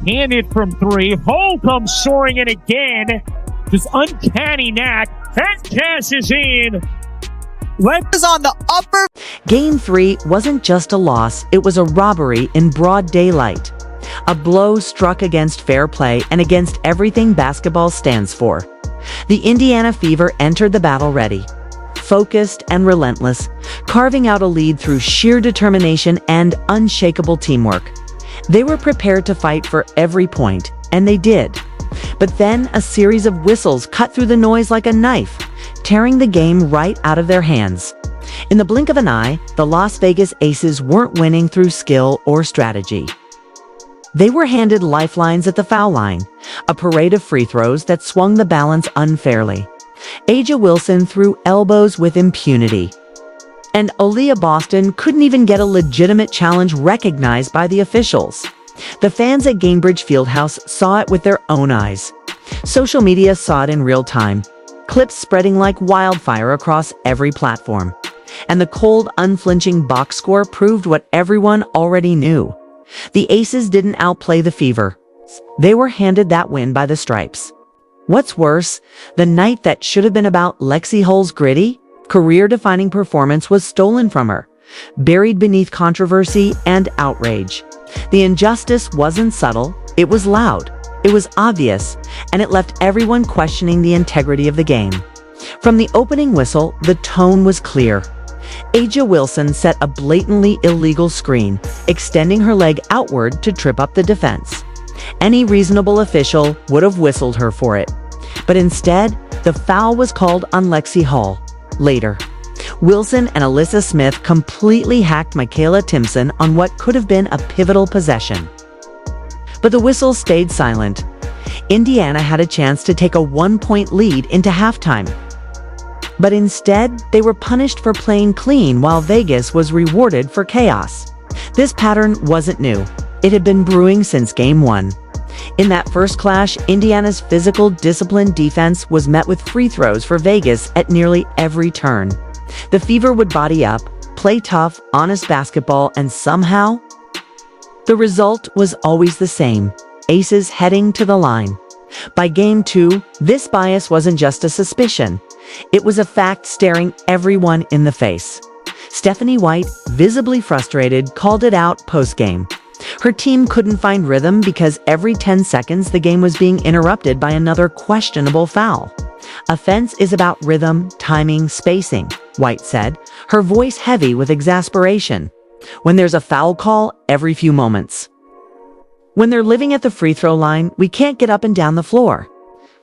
right-handed from three. Hull comes soaring in again. Just uncanny knack. And cashes in. Is on the upper. Game 3 wasn't just a loss, it was a robbery in broad daylight. A blow struck against fair play and against everything basketball stands for. The Indiana Fever entered the battle ready, focused and relentless, carving out a lead through sheer determination and unshakable teamwork. They were prepared to fight for every point, and they did. But then a series of whistles cut through the noise like a knife, tearing the game right out of their hands. In the blink of an eye, the Las Vegas Aces weren't winning through skill or strategy. They were handed lifelines at the foul line, a parade of free throws that swung the balance unfairly. Aja Wilson threw elbows with impunity. And Aaliyah Boston couldn't even get a legitimate challenge recognized by the officials. The fans at Gainbridge Fieldhouse saw it with their own eyes. Social media saw it in real time, clips spreading like wildfire across every platform. And the cold, unflinching box score proved what everyone already knew. The Aces didn't outplay the Fever. They were handed that win by the stripes. What's worse, the night that should have been about Lexie Hull's gritty, career-defining performance was stolen from her, buried beneath controversy and outrage. The injustice wasn't subtle, it was loud, it was obvious, and it left everyone questioning the integrity of the game. From the opening whistle, the tone was clear. Aja Wilson set a blatantly illegal screen, extending her leg outward to trip up the defense. Any reasonable official would have whistled her for it. But instead, the foul was called on Lexie Hull. Later, Wilson and Alyssa Smith completely hacked Michaela Timpson on what could have been a pivotal possession. But the whistle stayed silent. Indiana had a chance to take a 1-point lead into halftime. But instead, they were punished for playing clean while Vegas was rewarded for chaos. This pattern wasn't new. It had been brewing since Game 1. In that first clash, Indiana's physical, disciplined defense was met with free throws for Vegas at nearly every turn. The Fever would body up, play tough, honest basketball, and somehow, the result was always the same: Aces heading to the line. By Game 2, this bias wasn't just a suspicion. It was a fact staring everyone in the face. Stephanie White, visibly frustrated, called it out post-game. Her team couldn't find rhythm because every 10 seconds the game was being interrupted by another questionable foul. Offense is about rhythm, timing, spacing, White said, her voice heavy with exasperation. When there's a foul call, every few moments. When they're living at the free throw line, we can't get up and down the floor.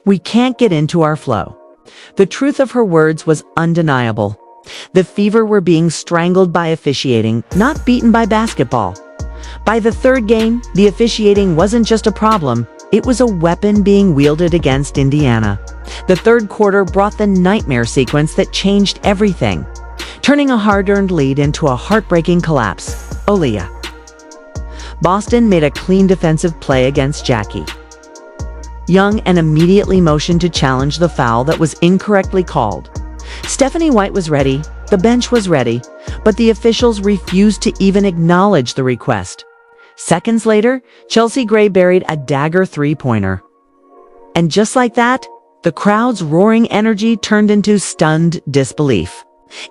We can't get into our flow. The truth of her words was undeniable. The Fever were being strangled by officiating, not beaten by basketball. By the third game, the officiating wasn't just a problem, it was a weapon being wielded against Indiana. The third quarter brought the nightmare sequence that changed everything, turning a hard-earned lead into a heartbreaking collapse. Aaliyah Boston made a clean defensive play against Jackie Young and immediately motioned to challenge the foul that was incorrectly called. Stephanie White was ready, the bench was ready, but the officials refused to even acknowledge the request. Seconds later, Chelsea Gray buried a dagger three-pointer. And just like that, the crowd's roaring energy turned into stunned disbelief.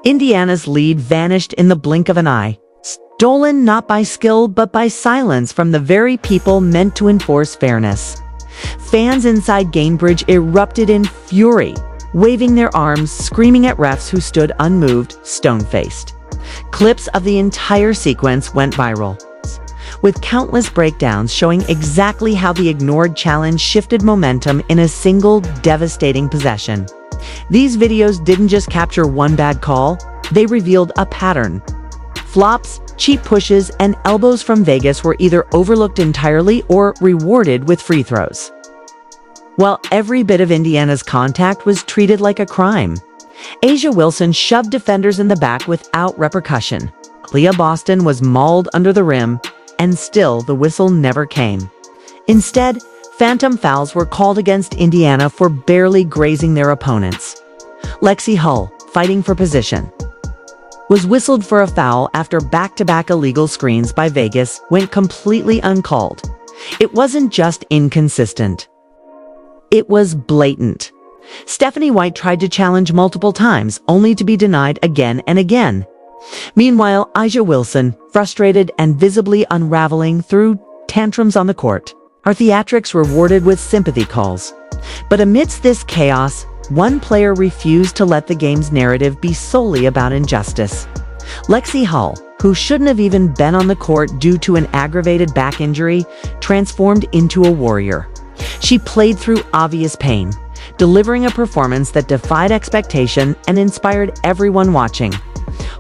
Indiana's lead vanished in the blink of an eye, stolen not by skill but by silence from the very people meant to enforce fairness. Fans inside Gainbridge erupted in fury, waving their arms, screaming at refs who stood unmoved, stone-faced. Clips of the entire sequence went viral, with countless breakdowns showing exactly how the ignored challenge shifted momentum in a single devastating possession. These videos didn't just capture one bad call, they revealed a pattern. Flops, cheap pushes, and elbows from Vegas were either overlooked entirely or rewarded with free throws, while every bit of Indiana's contact was treated like a crime. Aja Wilson shoved defenders in the back without repercussion. Leah Boston was mauled under the rim, and still the whistle never came. Instead, phantom fouls were called against Indiana for barely grazing their opponents. Lexie Hull, fighting for position, was whistled for a foul after back-to-back illegal screens by Vegas went completely uncalled. It wasn't just inconsistent. It was blatant. Stephanie White tried to challenge multiple times, only to be denied again and again. Meanwhile, A'ja Wilson, frustrated and visibly unraveling, threw tantrums on the court. Her theatrics rewarded with sympathy calls. But amidst this chaos, one player refused to let the game's narrative be solely about injustice. Lexie Hull, who shouldn't have even been on the court due to an aggravated back injury, transformed into a warrior. She played through obvious pain, delivering a performance that defied expectation and inspired everyone watching.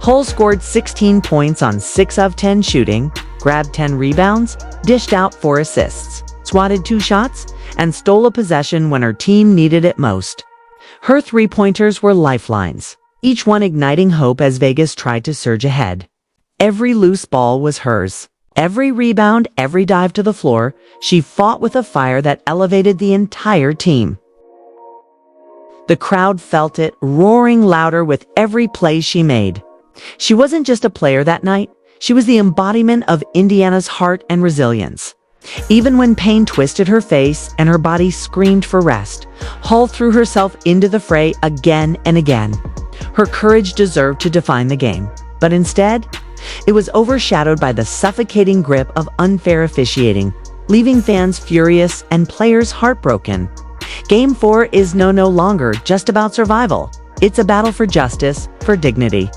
Hull scored 16 points on 6 of 10 shooting, grabbed 10 rebounds, dished out 4 assists, swatted 2 shots, and stole a possession when her team needed it most. Her three-pointers were lifelines, each one igniting hope as Vegas tried to surge ahead. Every loose ball was hers. Every rebound, every dive to the floor, she fought with a fire that elevated the entire team. The crowd felt it, roaring louder with every play she made. She wasn't just a player that night, she was the embodiment of Indiana's heart and resilience. Even when pain twisted her face and her body screamed for rest, Hull threw herself into the fray again and again. Her courage deserved to define the game, but instead, it was overshadowed by the suffocating grip of unfair officiating, leaving fans furious and players heartbroken. Game 4 is no longer just about survival. It's a battle for justice, for dignity.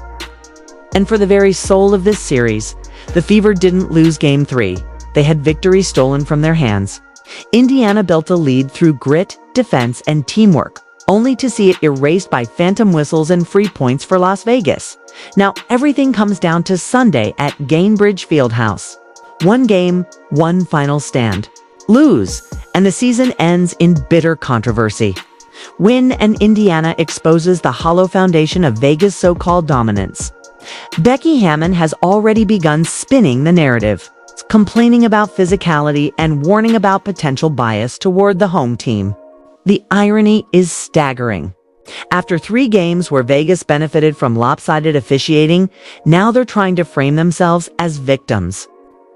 And for the very soul of this series, the Fever didn't lose Game 3. They had victory stolen from their hands. Indiana built a lead through grit, defense, and teamwork, only to see it erased by phantom whistles and free points for Las Vegas. Now everything comes down to Sunday at Gainbridge Fieldhouse. One game, one final stand. Lose, and the season ends in bitter controversy. Win, and Indiana exposes the hollow foundation of Vegas' so-called dominance. Becky Hammon has already begun spinning the narrative, complaining about physicality and warning about potential bias toward the home team. The irony is staggering. After 3 games where Vegas benefited from lopsided officiating, now they're trying to frame themselves as victims.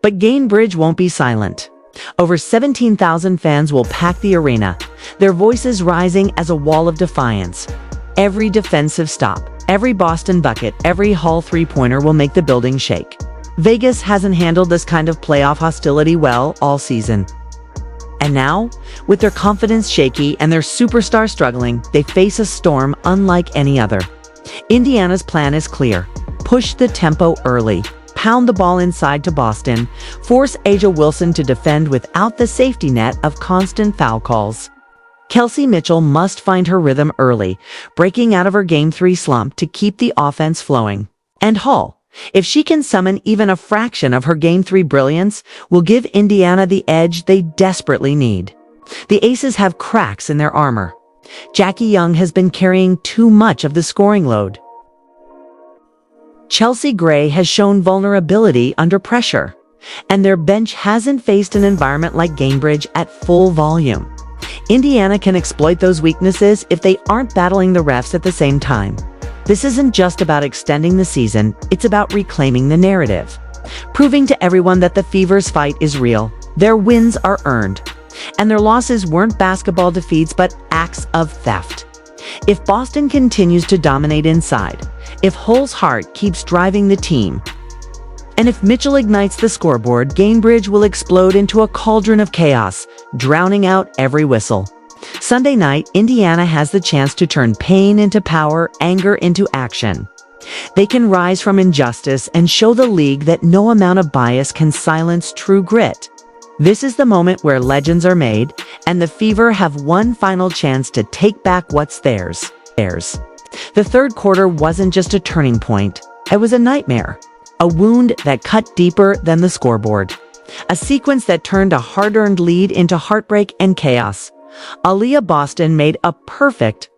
But Gainbridge won't be silent. Over 17,000 fans will pack the arena, their voices rising as a wall of defiance. Every defensive stop, every Boston bucket, every Hull three-pointer will make the building shake. Vegas hasn't handled this kind of playoff hostility well all season. And now, with their confidence shaky and their superstar struggling, they face a storm unlike any other. Indiana's plan is clear. Push the tempo early. Pound the ball inside to Boston. Force A'ja Wilson to defend without the safety net of constant foul calls. Kelsey Mitchell must find her rhythm early, breaking out of her Game 3 slump to keep the offense flowing. And Hull, if she can summon even a fraction of her Game 3 brilliance, will give Indiana the edge they desperately need. The Aces have cracks in their armor. Jackie Young has been carrying too much of the scoring load. Chelsea Gray has shown vulnerability under pressure, and their bench hasn't faced an environment like Gainbridge at full volume. Indiana can exploit those weaknesses if they aren't battling the refs at the same time. This isn't just about extending the season, it's about reclaiming the narrative. Proving to everyone that the Fever's fight is real, their wins are earned, and their losses weren't basketball defeats but acts of theft. If Boston continues to dominate inside, if Hull's heart keeps driving the team, and if Mitchell ignites the scoreboard, Gainbridge will explode into a cauldron of chaos, drowning out every whistle. Sunday night, Indiana has the chance to turn pain into power, anger into action. They can rise from injustice and show the league that no amount of bias can silence true grit. This is the moment where legends are made, and the Fever have one final chance to take back what's theirs. The third quarter wasn't just a turning point, it was a nightmare. A wound that cut deeper than the scoreboard. A sequence that turned a hard-earned lead into heartbreak and chaos. Aaliyah Boston made a perfect,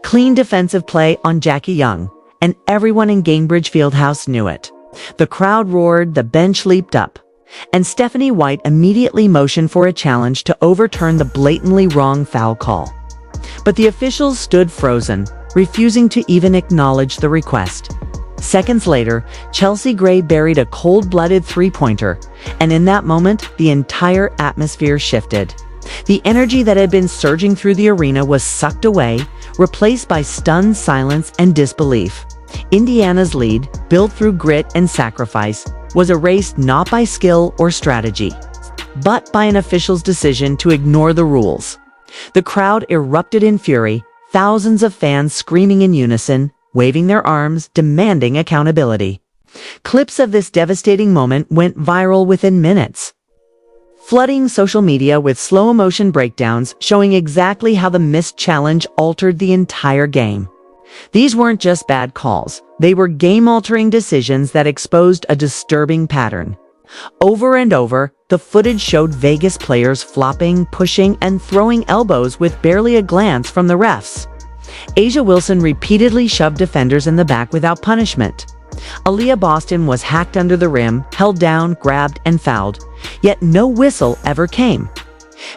clean defensive play on Jackie Young, and everyone in Gainbridge Fieldhouse knew it. The crowd roared, the bench leaped up, and Stephanie White immediately motioned for a challenge to overturn the blatantly wrong foul call. But the officials stood frozen, refusing to even acknowledge the request. Seconds later, Chelsea Gray buried a cold-blooded three-pointer, and in that moment, the entire atmosphere shifted. The energy that had been surging through the arena was sucked away, replaced by stunned silence and disbelief. Indiana's lead, built through grit and sacrifice, was erased not by skill or strategy, but by an official's decision to ignore the rules. The crowd erupted in fury, thousands of fans screaming in unison, waving their arms, demanding accountability. Clips of this devastating moment went viral within minutes, flooding social media with slow-motion breakdowns showing exactly how the missed challenge altered the entire game. These weren't just bad calls, they were game-altering decisions that exposed a disturbing pattern. Over and over, the footage showed Vegas players flopping, pushing, and throwing elbows with barely a glance from the refs. A'ja Wilson repeatedly shoved defenders in the back without punishment. Aaliyah Boston was hacked under the rim, held down, grabbed, and fouled, yet no whistle ever came.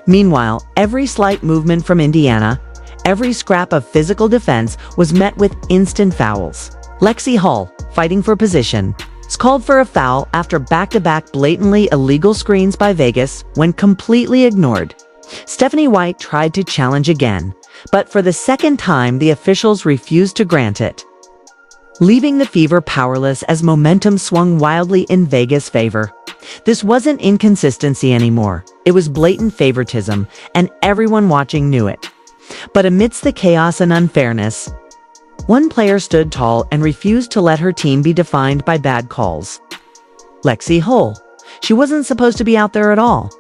Meanwhile, every slight movement from Indiana, every scrap of physical defense was met with instant fouls. Lexie Hull, fighting for position, was called for a foul after back-to-back blatantly illegal screens by Vegas when completely ignored. Stephanie White tried to challenge again, but for the second time the officials refused to grant it, leaving the Fever powerless as momentum swung wildly in Vegas' favor. This wasn't inconsistency anymore, it was blatant favoritism, and everyone watching knew it. But amidst the chaos and unfairness, one player stood tall and refused to let her team be defined by bad calls. Lexie Hull. She wasn't supposed to be out there at all.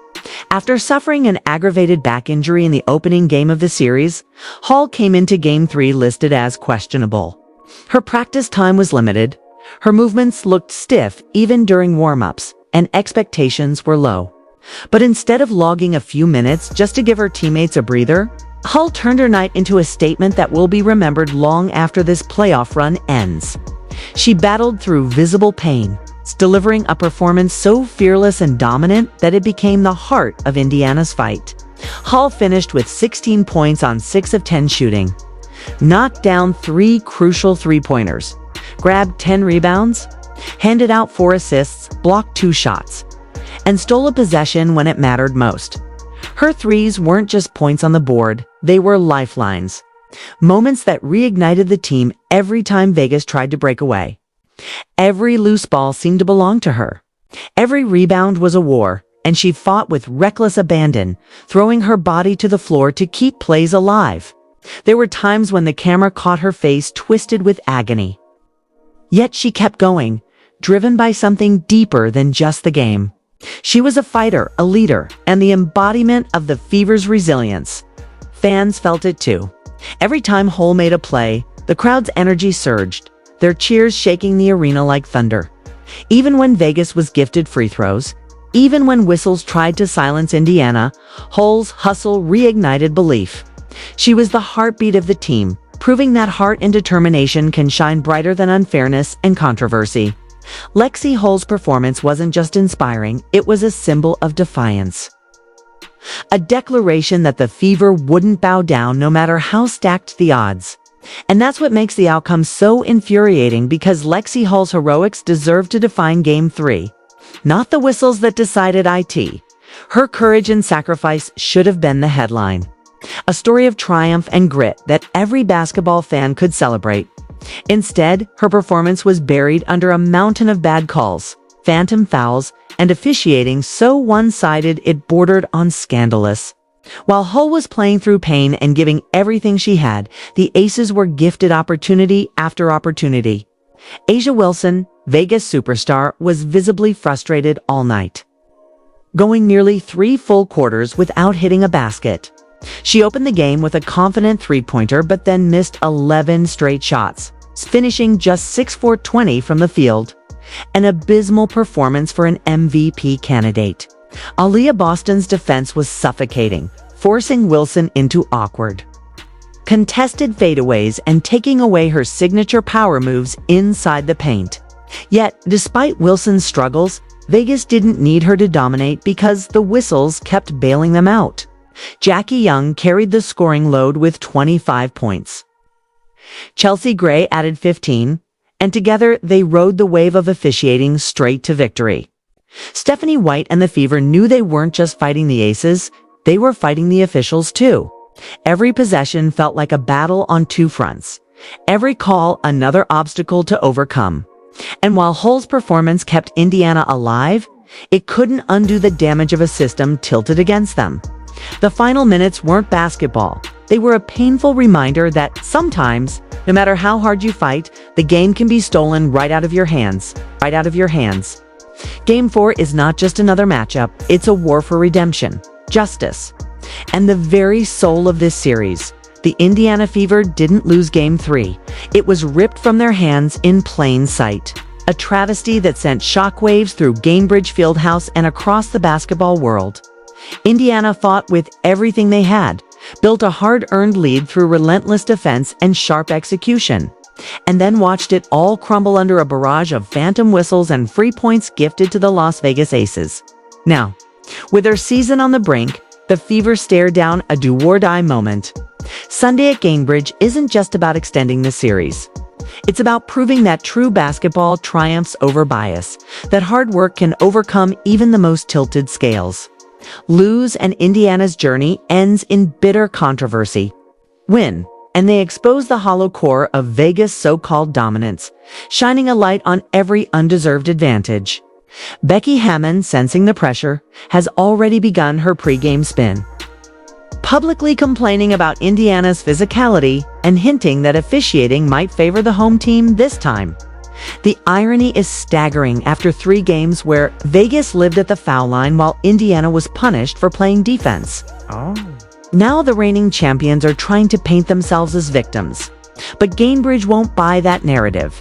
After suffering an aggravated back injury in the opening game of the series, Hull came into Game 3 listed as questionable. Her practice time was limited, her movements looked stiff even during warm-ups, and expectations were low. But instead of logging a few minutes just to give her teammates a breather, Hull turned her night into a statement that will be remembered long after this playoff run ends. She battled through visible pain, delivering a performance so fearless and dominant that it became the heart of Indiana's fight. Hull finished with 16 points on 6 of 10 shooting, knocked down 3 crucial three-pointers, grabbed 10 rebounds, handed out 4 assists, blocked 2 shots, and stole a possession when it mattered most. Her threes weren't just points on the board, they were lifelines. Moments that reignited the team every time Vegas tried to break away. Every loose ball seemed to belong to her. Every rebound was a war, and she fought with reckless abandon, throwing her body to the floor to keep plays alive. There were times when the camera caught her face twisted with agony. Yet she kept going, driven by something deeper than just the game. She was a fighter, a leader, and the embodiment of the Fever's resilience. Fans felt it too. Every time Hull made a play, the crowd's energy surged, their cheers shaking the arena like thunder. Even when Vegas was gifted free throws, even when whistles tried to silence Indiana, Hull's hustle reignited belief. She was the heartbeat of the team, proving that heart and determination can shine brighter than unfairness and controversy. Lexie Hull's performance wasn't just inspiring, it was a symbol of defiance. A declaration that the Fever wouldn't bow down no matter how stacked the odds. And that's what makes the outcome so infuriating, because Lexie Hull's heroics deserved to define Game 3. Not the whistles that decided it. Her courage and sacrifice should have been the headline. A story of triumph and grit that every basketball fan could celebrate. Instead, her performance was buried under a mountain of bad calls, phantom fouls, and officiating so one-sided it bordered on scandalous. While Hull was playing through pain and giving everything she had, the Aces were gifted opportunity after opportunity. A'ja Wilson, Vegas superstar, was visibly frustrated all night, going nearly 3 full quarters without hitting a basket. She opened the game with a confident three-pointer but then missed 11 straight shots, finishing just 6 for 20 from the field. An abysmal performance for an MVP candidate. Aaliyah Boston's defense was suffocating, forcing Wilson into awkward, contested fadeaways and taking away her signature power moves inside the paint. Yet, despite Wilson's struggles, Vegas didn't need her to dominate because the whistles kept bailing them out. Jackie Young carried the scoring load with 25 points. Chelsea Gray added 15, and together they rode the wave of officiating straight to victory. Stephanie White and the Fever knew they weren't just fighting the aces, they were fighting the officials too. Every possession felt like a battle on two fronts. Every call another obstacle to overcome. And while Hull's performance kept Indiana alive, it couldn't undo the damage of a system tilted against them. The final minutes weren't basketball. They were a painful reminder that sometimes, no matter how hard you fight, the game can be stolen right out of your hands. Right out of your hands. Game 4 is not just another matchup, it's a war for redemption, justice. And the very soul of this series, the Indiana Fever didn't lose Game 3. It was ripped from their hands in plain sight. A travesty that sent shockwaves through Gainbridge Fieldhouse and across the basketball world. Indiana fought with everything they had, built a hard-earned lead through relentless defense and sharp execution, and then watched it all crumble under a barrage of phantom whistles and free points gifted to the Las Vegas Aces. Now, with their season on the brink, the Fever stare down a do-or-die moment. Sunday at Gainbridge isn't just about extending the series. It's about proving that true basketball triumphs over bias, that hard work can overcome even the most tilted scales. Lose and Indiana's journey ends in bitter controversy. Win, and they expose the hollow core of Vegas' so-called dominance, shining a light on every undeserved advantage. Becky Hammon, sensing the pressure, has already begun her pregame spin, publicly complaining about Indiana's physicality and hinting that officiating might favor the home team this time. The irony is staggering after 3 games where Vegas lived at the foul line while Indiana was punished for playing defense. Now the reigning champions are trying to paint themselves as victims. But Gainbridge won't buy that narrative.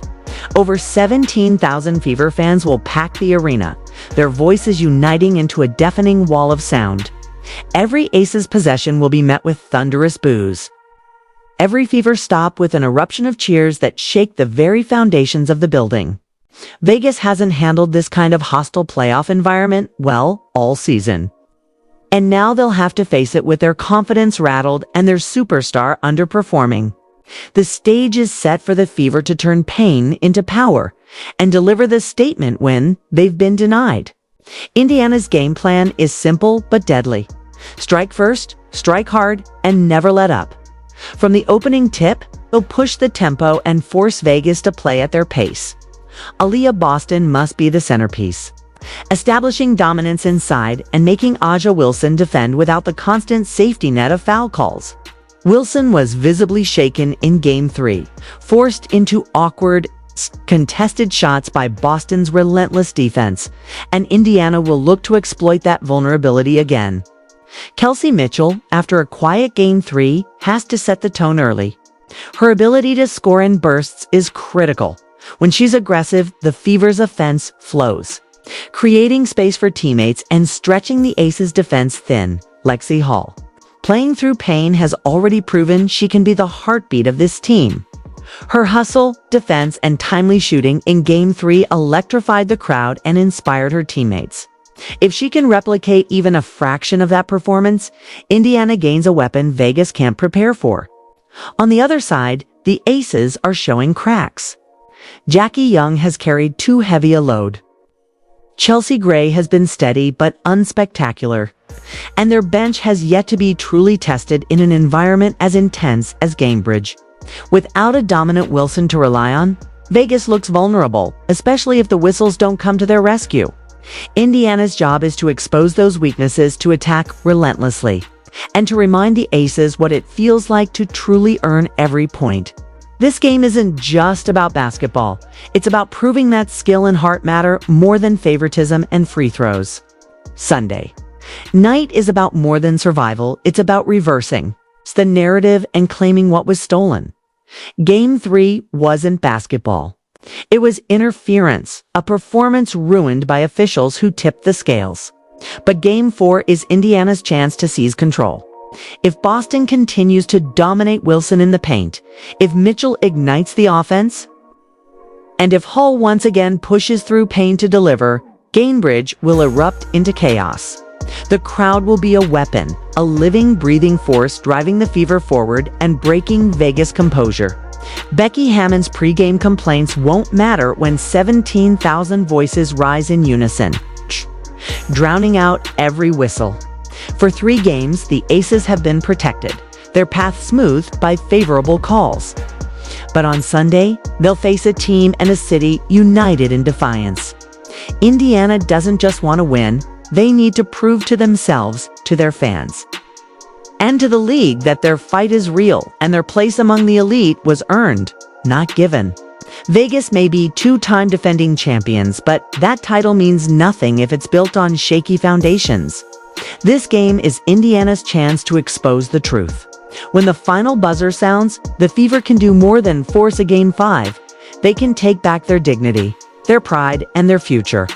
Over 17,000 Fever fans will pack the arena, their voices uniting into a deafening wall of sound. Every Aces possession will be met with thunderous boos. Every Fever stop with an eruption of cheers that shake the very foundations of the building. Vegas hasn't handled this kind of hostile playoff environment well all season. And now they'll have to face it with their confidence rattled and their superstar underperforming. The stage is set for the Fever to turn pain into power and deliver the statement win they've been denied. Indiana's game plan is simple but deadly. Strike first, strike hard, and never let up. From the opening tip, they'll push the tempo and force Vegas to play at their pace. Aaliyah Boston must be the centerpiece, establishing dominance inside and making Aja Wilson defend without the constant safety net of foul calls. Wilson was visibly shaken in Game 3, forced into awkward, contested shots by Boston's relentless defense, and Indiana will look to exploit that vulnerability again. Kelsey Mitchell, after a quiet Game 3, has to set the tone early. Her ability to score in bursts is critical. When she's aggressive, the Fever's offense flows, creating space for teammates and stretching the Aces' defense thin. Lexie Hull, playing through pain, has already proven she can be the heartbeat of this team. Her hustle, defense, and timely shooting in Game 3 electrified the crowd and inspired her teammates. If she can replicate even a fraction of that performance, Indiana gains a weapon Vegas can't prepare for. On the other side, the Aces are showing cracks. Jackie Young has carried too heavy a load. Chelsea Gray has been steady but unspectacular. And their bench has yet to be truly tested in an environment as intense as Gainbridge. Without a dominant Wilson to rely on, Vegas looks vulnerable, especially if the whistles don't come to their rescue. Indiana's job is to expose those weaknesses, to attack relentlessly, and to remind the Aces what it feels like to truly earn every point. This game isn't just about basketball. It's about proving that skill and heart matter more than favoritism and free throws. Sunday night is about more than survival. It's about reversing the narrative and claiming what was stolen. Game 3 wasn't basketball. It was interference, a performance ruined by officials who tipped the scales. But Game 4 is Indiana's chance to seize control. If Boston continues to dominate Wilson in the paint, if Mitchell ignites the offense, and if Hull once again pushes through pain to deliver, Gainbridge will erupt into chaos. The crowd will be a weapon, a living, breathing force driving the Fever forward and breaking Vegas' composure. Becky Hammon's pregame complaints won't matter when 17,000 voices rise in unison, drowning out every whistle. For 3 games, the Aces have been protected, their path smoothed by favorable calls. But on Sunday, they'll face a team and a city united in defiance. Indiana doesn't just want to win, they need to prove to themselves, to their fans, and to the league that their fight is real and their place among the elite was earned, not given. Vegas may be 2-time defending champions, but that title means nothing if it's built on shaky foundations. This game is Indiana's chance to expose the truth. When the final buzzer sounds, the Fever can do more than force a Game 5. They can take back their dignity, their pride, and their future.